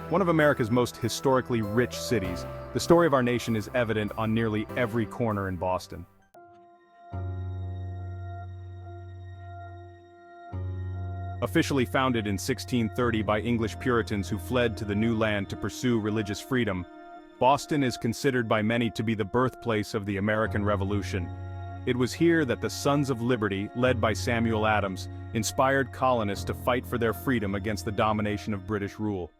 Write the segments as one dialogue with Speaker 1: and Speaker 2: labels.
Speaker 1: One of America's most historically rich cities, the story of our nation is evident on nearly every corner in Boston. Officially founded in 1630 by English Puritans who fled to the new land to pursue religious freedom, Boston is considered by many to be the birthplace of the American Revolution. It was here that the Sons of Liberty, led by Samuel Adams, inspired colonists to fight for their freedom against the domination of British rule.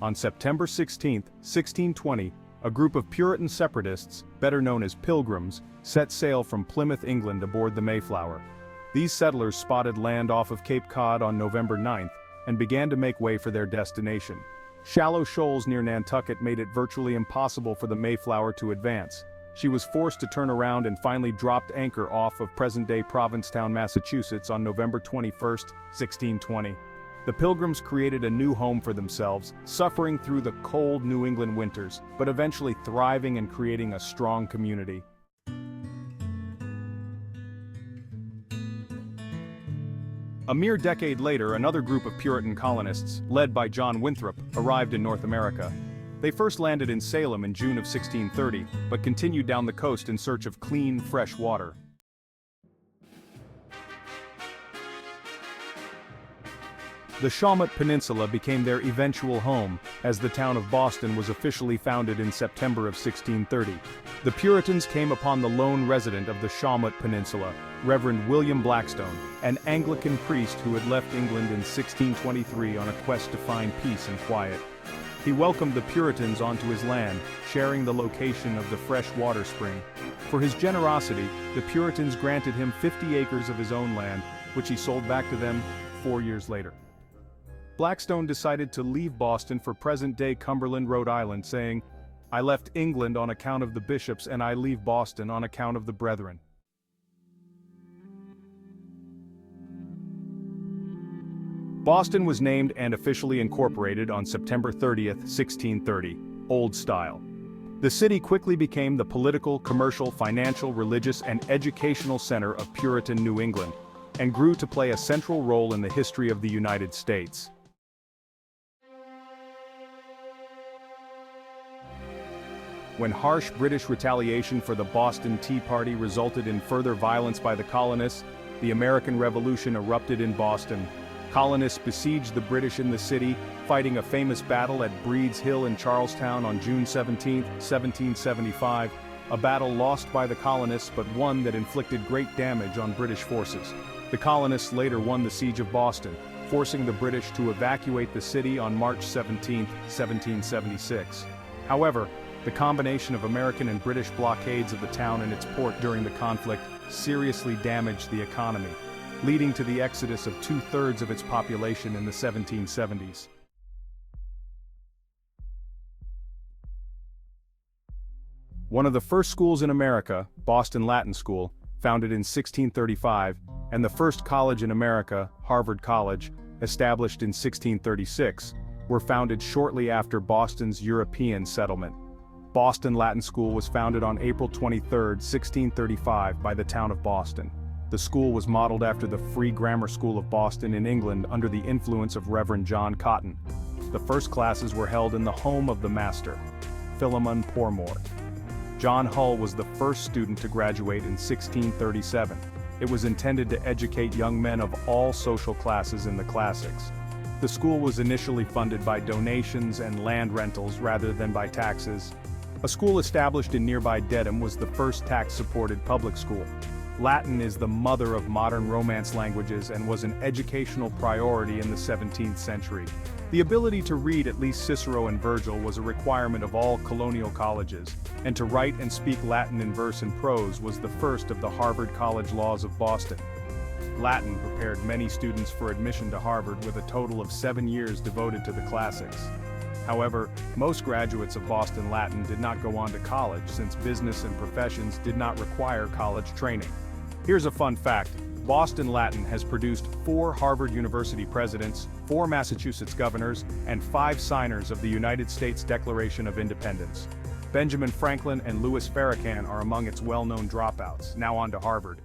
Speaker 1: On September 16, 1620, a group of Puritan separatists, better known as Pilgrims, set sail from Plymouth, England aboard the Mayflower. These settlers spotted land off of Cape Cod on November 9th and began to make way for their destination. Shallow shoals near Nantucket made it virtually impossible for the Mayflower to advance. She was forced to turn around and finally dropped anchor off of present-day Provincetown, Massachusetts on November 21, 1620. The Pilgrims created a new home for themselves, suffering through the cold New England winters, but eventually thriving and creating a strong community. A mere decade later, another group of Puritan colonists, led by John Winthrop, arrived in North America. They first landed in Salem in June of 1630, but continued down the coast in search of clean, fresh water. The Shawmut Peninsula became their eventual home, as the town of Boston was officially founded in September of 1630. The Puritans came upon the lone resident of the Shawmut Peninsula, Reverend William Blackstone, an Anglican priest who had left England in 1623 on a quest to find peace and quiet. He welcomed the Puritans onto his land, sharing the location of the fresh water spring. For his generosity, the Puritans granted him 50 acres of his own land, which he sold back to them 4 years later. Blackstone decided to leave Boston for present-day Cumberland, Rhode Island, saying, "I left England on account of the bishops and I leave Boston on account of the brethren." Boston was named and officially incorporated on September 30, 1630, Old Style. The city quickly became the political, commercial, financial, religious, and educational center of Puritan New England, and grew to play a central role in the history of the United States. When harsh British retaliation for the Boston Tea Party resulted in further violence by the colonists, the American Revolution erupted in Boston. Colonists besieged the British in the city, fighting a famous battle at Breed's Hill in Charlestown on June 17, 1775, a battle lost by the colonists but one that inflicted great damage on British forces. The colonists later won the siege of Boston, forcing the British to evacuate the city on March 17, 1776. However, the combination of American and British blockades of the town and its port during the conflict seriously damaged the economy, leading to the exodus of two-thirds of its population in the 1770s. One of the first schools in America, Boston Latin School, founded in 1635, and the first college in America, Harvard College, established in 1636, were founded shortly after Boston's European settlement. Boston Latin School was founded on April 23, 1635 by the town of Boston. The school was modeled after the Free Grammar School of Boston in England under the influence of Reverend John Cotton. The first classes were held in the home of the master, Philemon Pourmore. John Hull was the first student to graduate in 1637. It was intended to educate young men of all social classes in the classics. The school was initially funded by donations and land rentals rather than by taxes. A school established in nearby Dedham was the first tax-supported public school. Latin is the mother of modern Romance languages and was an educational priority in the 17th century. The ability to read at least Cicero and Virgil was a requirement of all colonial colleges, and to write and speak Latin in verse and prose was the first of the Harvard College laws of Boston. Latin prepared many students for admission to Harvard with a total of 7 years devoted to the classics. However, most graduates of Boston Latin did not go on to college since business and professions did not require college training. Here's a fun fact. Boston Latin has produced 4 Harvard University presidents, 4 Massachusetts governors, and 5 signers of the United States Declaration of Independence. Benjamin Franklin and Louis Farrakhan are among its well-known dropouts. Now on to Harvard.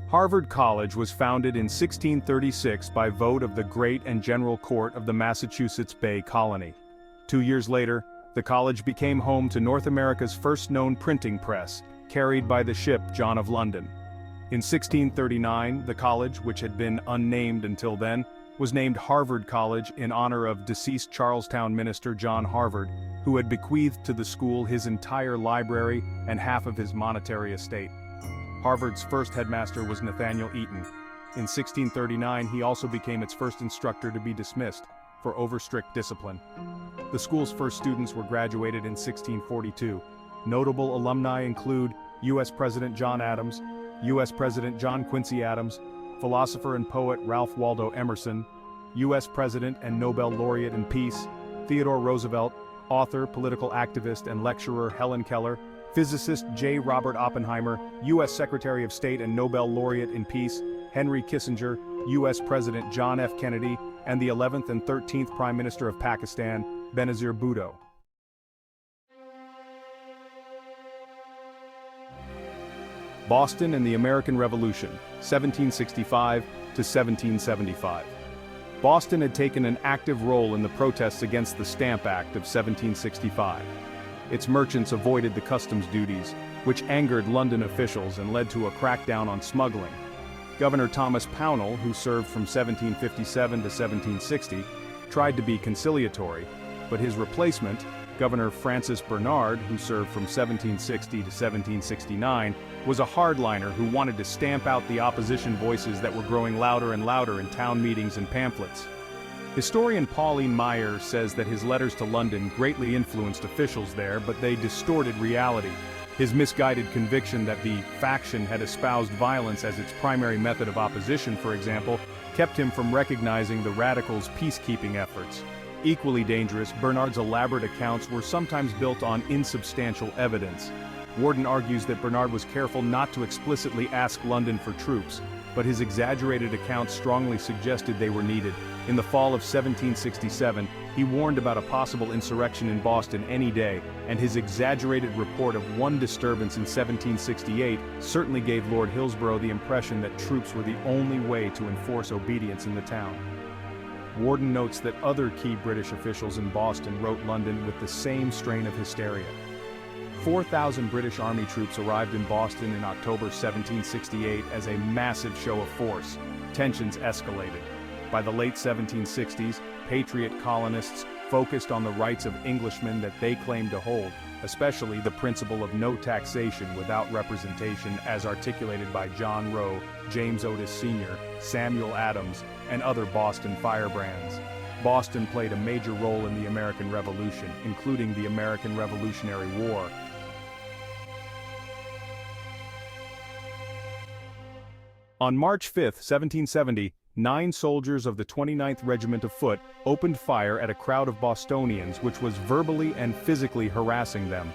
Speaker 1: Harvard College was founded in 1636 by vote of the Great and General Court of the Massachusetts Bay Colony. 2 years later, the college became home to North America's first known printing press, carried by the ship John of London. In 1639, the college, which had been unnamed until then, was named Harvard College in honor of deceased Charlestown minister John Harvard, who had bequeathed to the school his entire library and half of his monetary estate. Harvard's first headmaster was Nathaniel Eaton. In 1639, he also became its first instructor to be dismissed for over-strict discipline. The school's first students were graduated in 1642. Notable alumni include U.S. President John Adams, U.S. President John Quincy Adams, philosopher and poet Ralph Waldo Emerson, U.S. President and Nobel laureate in peace, Theodore Roosevelt, author, political activist, and lecturer Helen Keller, physicist J. Robert Oppenheimer, U.S. Secretary of State and Nobel laureate in peace, Henry Kissinger, U.S. President John F. Kennedy, and the 11th and 13th Prime Minister of Pakistan, Benazir Bhutto. Boston and the American Revolution, 1765 to 1775. Boston had taken an active role in the protests against the Stamp Act of 1765. Its merchants avoided the customs duties, which angered London officials and led to a crackdown on smuggling. Governor Thomas Pownall, who served from 1757 to 1760, tried to be conciliatory, but his replacement, Governor Francis Bernard, who served from 1760 to 1769, was a hardliner who wanted to stamp out the opposition voices that were growing louder and louder in town meetings and pamphlets. Historian Pauline Meyer says that his letters to London greatly influenced officials there, but they distorted reality. His misguided conviction that the faction had espoused violence as its primary method of opposition, for example, kept him from recognizing the radicals' peacekeeping efforts. Equally dangerous, Bernard's elaborate accounts were sometimes built on insubstantial evidence. Worden argues that Bernard was careful not to explicitly ask London for troops, but his exaggerated accounts strongly suggested they were needed. In the fall of 1767, he warned about a possible insurrection in Boston any day, and his exaggerated report of one disturbance in 1768 certainly gave Lord Hillsborough the impression that troops were the only way to enforce obedience in the town. Worden notes that other key British officials in Boston wrote London with the same strain of hysteria. 4,000 British Army troops arrived in Boston in October 1768 as a massive show of force. Tensions escalated. By the late 1760s, Patriot colonists focused on the rights of Englishmen that they claimed to hold, especially the principle of no taxation without representation as articulated by John Roe, James Otis Sr., Samuel Adams, and other Boston firebrands. Boston played a major role in the American Revolution, including the American Revolutionary War. On March 5, 1770, 9 soldiers of the 29th Regiment of Foot opened fire at a crowd of Bostonians which was verbally and physically harassing them.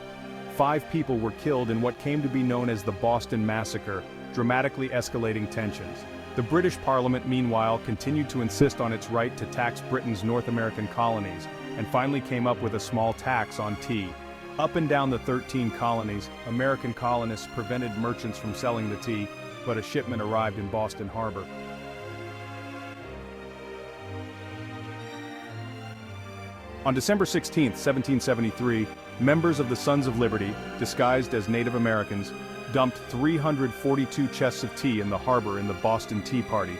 Speaker 1: 5 people were killed in what came to be known as the Boston Massacre, dramatically escalating tensions. The British Parliament, meanwhile, continued to insist on its right to tax Britain's North American colonies, and finally came up with a small tax on tea. Up and down the 13 colonies, American colonists prevented merchants from selling the tea, but a shipment arrived in Boston Harbor. On December 16, 1773, members of the Sons of Liberty, disguised as Native Americans, dumped 342 chests of tea in the harbor in the Boston Tea Party.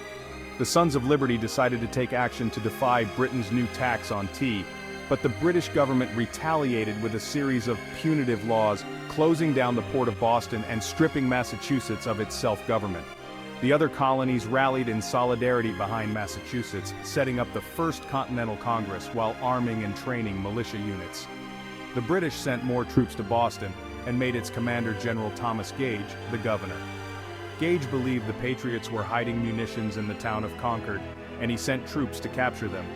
Speaker 1: The Sons of Liberty decided to take action to defy Britain's new tax on tea, but the British government retaliated with a series of punitive laws, closing down the port of Boston and stripping Massachusetts of its self-government. The other colonies rallied in solidarity behind Massachusetts, setting up the First Continental Congress while arming and training militia units. The British sent more troops to Boston and made its commander General Thomas Gage the governor. Gage believed the Patriots were hiding munitions in the town of Concord, and he sent troops to capture them.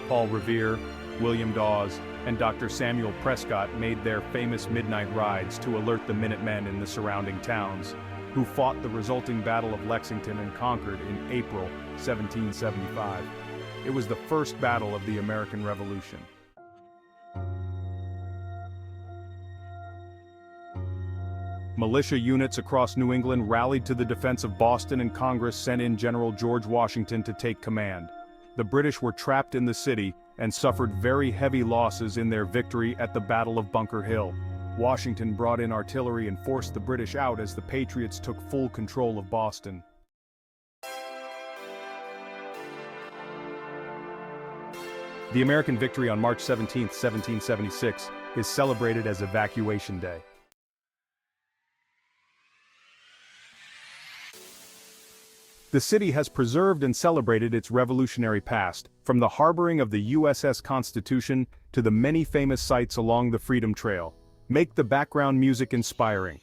Speaker 1: Paul Revere, William Dawes, and Dr. Samuel Prescott made their famous midnight rides to alert the Minutemen in the surrounding towns, who fought the resulting Battle of Lexington and Concord in April 1775. It was the first battle of the American Revolution. Militia units across New England rallied to the defense of Boston, and Congress sent in General George Washington to take command. The British were trapped in the city and suffered very heavy losses in their victory at the Battle of Bunker Hill. Washington brought in artillery and forced the British out as the Patriots took full control of Boston. The American victory on March 17, 1776, is celebrated as Evacuation Day. The city has preserved and celebrated its revolutionary past, from the harboring of the USS Constitution to the many famous sites along the Freedom Trail. Make the background music inspiring.